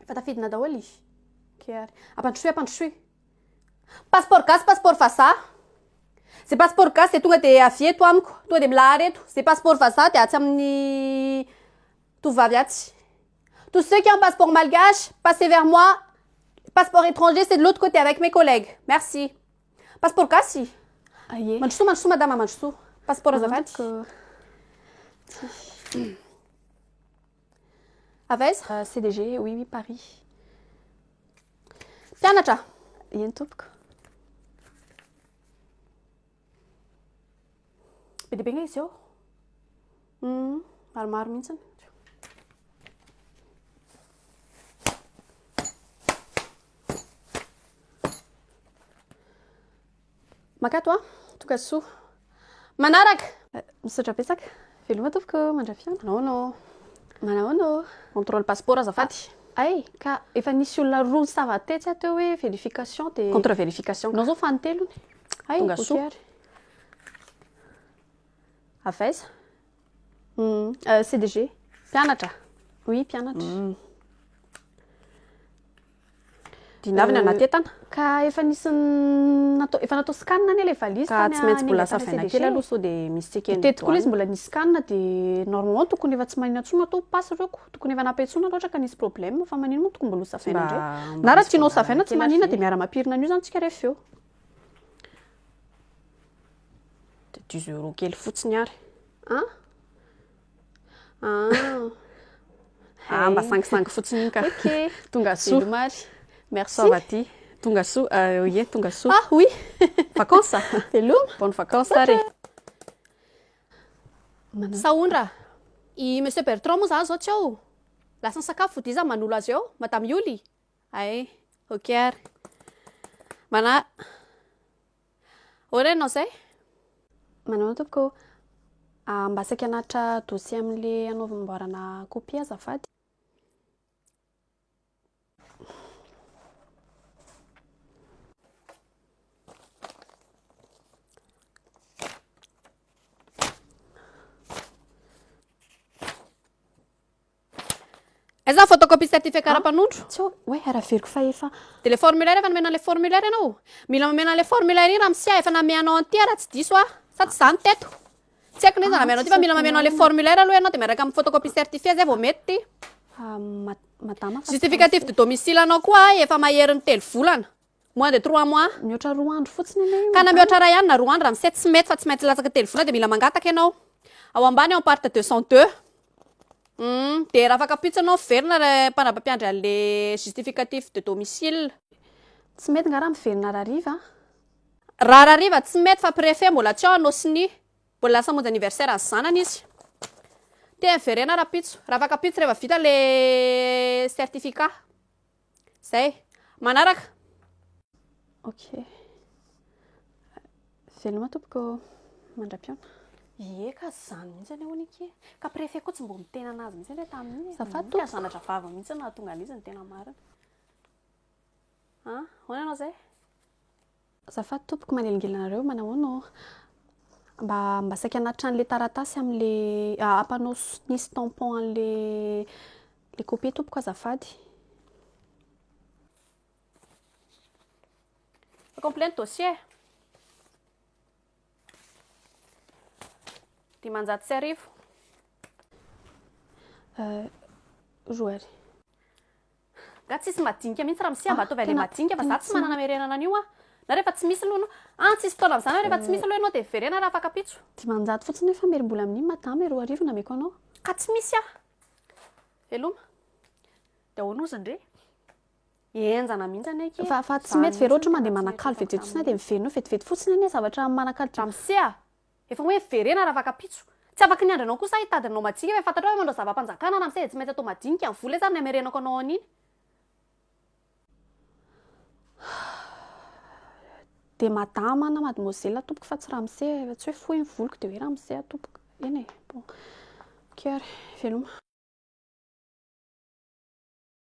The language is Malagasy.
Efa tafidina daholo izy. Kary. Ampandrosoy. Passeport gasy, passeport vazaha. Zay passeport gasy dia tonga dia avy eto amiko. Tonga dia milahara eto. Zay passeport vazaha dia atsy amin'ny tovovavy atsy. Tous ceux qui ont un passeport malgache, passez vers moi. Passeport étranger, c'est de l'autre côté avec mes collègues. Merci. Passeport gasy. Aïe. Mandrosoa madame, mandrosoa. Passeport azafady. Avaiza? CDG, oui, Paris. Mpianatra? Ino tompoko? Be dia be nga izy eo. Maromaro mihitsy. Makato a? Tonga soa. Manaraka? Misaotra betsaka. Veloma tompoko, mandrafihana. Manao. Contrôle passeport azafady. Ay, ka efa nisy olona roa savatetsy ateo hoe vérification dia... Contre vérification. Anao zao fanitelony. Ay, Tonga soa. okary. Avaiza? CDG. Mpianatra? Oui, mpianatra. Dinavina anaty entana? Ka efa nisy efa natao scan ilay valizy. Ka tsy maintsy mbola safina kely aloha sao dia misy tsikeny. Tetikolo izy mbola nisy scan dia normalement tokony efa tsy maninona intsony atao passe reko. Tokony efa nampetsona loatra ka nisy problème fa maninona moa tokony mbola ho safina indray. Na raha tianao safina tsy maninona dia miara-mampirina an'io zany tsika rehefa eo. Dia 10 € kely fotsiny ary. Mba sangisangy fotsiny iny ka. Ok. Tonga soa. Velomary. Merci. Savati. Tonga soa. Oui, tonga soa. Ah oui. Vacances? Veloma. Bonne vacances ary. Saondra. I Monsieur Bertrand moa zany zao tsy ao. Lasa sakafo dia izy manolo azy eo. Madame Yoli. Ay, ok ary. Ahoana ianao izay? Manao tompoko. Mba saika hanatra dossier amin'ilay anaovamboarana copie azafady. Aiza photocopie certificat kara-panondro? Tsy hoe araveriko fa efa. Dia le formulaire efa nomena le formulaire ianao. Mila mamena le formulaire iny raha misia efa namenao an'ity raha tsy diso sa tsy izany teto. Tsy haiko ilay izy namenao ty fa mila mamenao le formulaire aloha ianao dia miaraka amin'ny photocopie certifié zay vao mety ty. Madama. Justificatif de domicile anao koa efa maherin'ny 3 volana. Moins de 3 mois. Mihoatra 2 andro fotsiny ilay io. Ka na mihoatra raha ihany na 2 andro raha misy tsy mety fa tsy maintsy latsaka 3 volana dia mila mangataka ianao. Ao ambany en part 202. Dia raha afaka apitsanao verina mpandrapampiandry an'ilay justificatif de domicile. Tsy mety nga raha miverina rariva. Raha rariva tsy mety fa préfet mbola tsy ao anao siny. Mbola lasa monjy anniversaire ny zanany izy. Dia verena raha pitso. Raha afaka pitso rehefa vita le certificat. Zay. Manaraka. Ok. Veloma tompoko mandra-piona. Ie ka zany mihitsy any honika. Ka préfet koa tsy mbo mitena anazy mihitsy ilay tamin'iny. Azafady Ka zanatra vava mihitsy nahatonga an'izy ny tena marina. Ahoana ianao izay? Azafady tompoko manelingelinareo manao mba saika hanatra an'ilay taratasy amin'ilay ampanao nisy tampon an'ilay copie tompoko azafady. Complet dossier. 500,000. Joueur. Nga tsisy madinika mihitsy raha misia mba ataovy ilay madinika fa za tsy manana merenana an'io na rehefa tsy misy aloha tsisy taona amin'izany rehefa tsy misy aloha ianao dia verena raha afaka pitso. 500 fotsiny efa merim-bola amin'iny madama 2 nameko anao. Ka tsy misy Veloma. Dia ahoana ozy ndre? Enjana mihitsy aneky. Fa tsy mety very ohatra mandeha manakalo vetivety dia miverina vetivety fotsiny ane zavatra manakalo. Raha misia efa hoe verena raha afaka pitso. Tsy afaka ny andranao kosa hitadinao madinika fa fantatrao hoe mandao zava-panjakana na amin'izay tsy maintsy atao madinika ny vola zany hamerenako anao an'iny. Dia madama na mademoiselle tompoko fa tsy raha mise tsy hoe fohy ny voloko dia hoe raha mise tompoko. Eny e. Bon. Ok ary veloma.